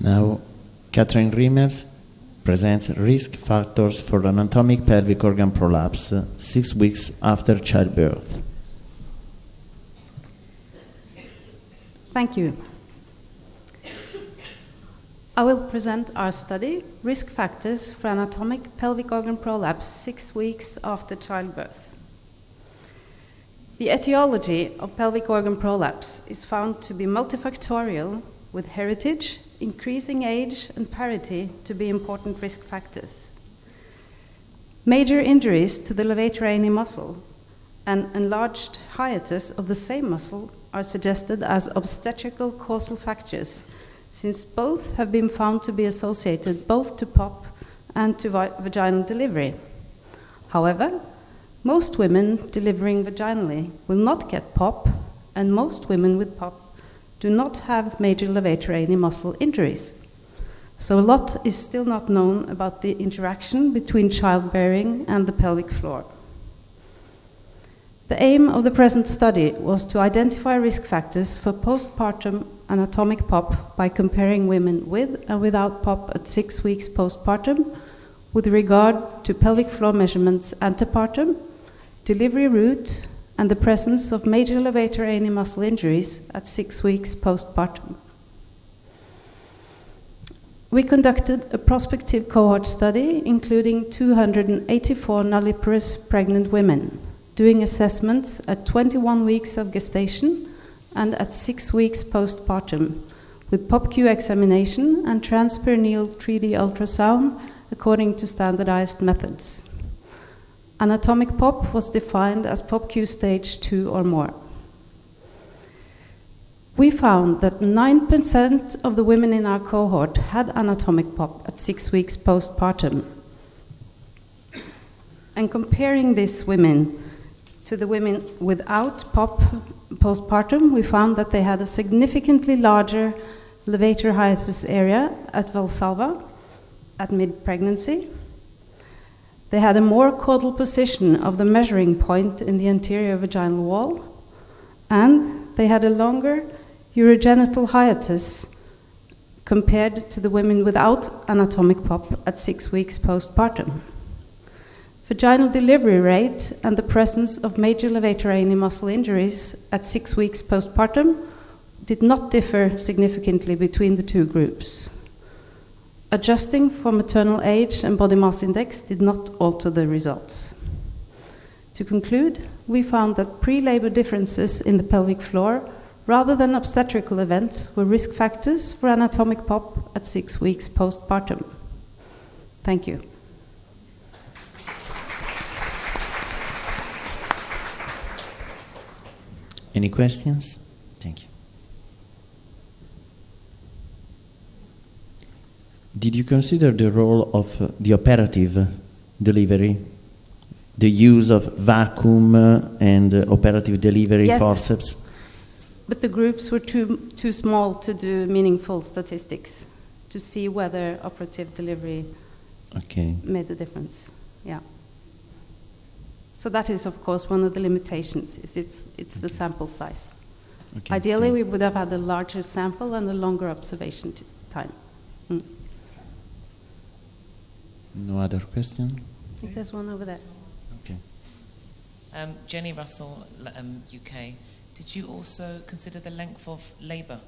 Now, Catherine Riemers presents risk factors for anatomic pelvic organ prolapse 6 weeks after childbirth. Thank you. I will present our study, Risk Factors for Anatomic Pelvic Organ Prolapse 6 weeks after childbirth. The etiology of pelvic organ prolapse is found to be multifactorial, with heritage, increasing age, and parity to be important risk factors. Major injuries to the levator ani muscle and enlarged hiatus of the same muscle are suggested as obstetrical causal factors, since both have been found to be associated both to POP and to vaginal delivery. However, most women delivering vaginally will not get POP, and most women with POP do not have major levator ani muscle injuries. So a lot is still not known about the interaction between childbearing and the pelvic floor. The aim of the present study was to identify risk factors for postpartum anatomic POP by comparing women with and without POP at 6 weeks postpartum with regard to pelvic floor measurements antepartum, delivery route, and the presence of major levator ani muscle injuries at 6 weeks postpartum. We conducted a prospective cohort study including 284 nulliparous pregnant women, doing assessments at 21 weeks of gestation and at 6 weeks postpartum, with POP-Q examination and transperineal 3D ultrasound according to standardized methods. Anatomic POP was defined as POP-Q stage 2 or more. We found that 9% of the women in our cohort had anatomic POP at 6 weeks postpartum. And comparing these women to the women without POP postpartum, we found that they had a significantly larger levator hiatus area at Valsalva at mid-pregnancy. They had a more caudal position of the measuring point in the anterior vaginal wall, and they had a longer urogenital hiatus compared to the women without anatomic POP at 6 weeks postpartum. Vaginal delivery rate and the presence of major levator ani muscle injuries at 6 weeks postpartum did not differ significantly between the two groups. Adjusting for maternal age and body mass index did not alter the results. To conclude, we found that pre-labor differences in the pelvic floor rather than obstetrical events were risk factors for anatomic POP at 6 weeks postpartum. Thank you. Any questions? Thank you. Did you consider the role of the operative delivery, the use of vacuum and operative delivery forceps? But the groups were too small to do meaningful statistics to see whether operative delivery made a difference. Yeah. So that is, of course, one of the limitations. It's the sample size. Okay. Ideally, we would have had a larger sample and a longer observation time. No other question? I think there's one over there. Okay. Jenny Russell, UK. Did you also consider the length of labour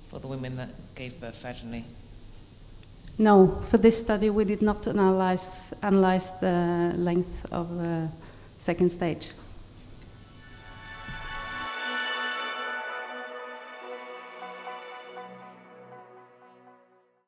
for the women that gave birth vaginally? No, for this study we did not analyze the length of the second stage.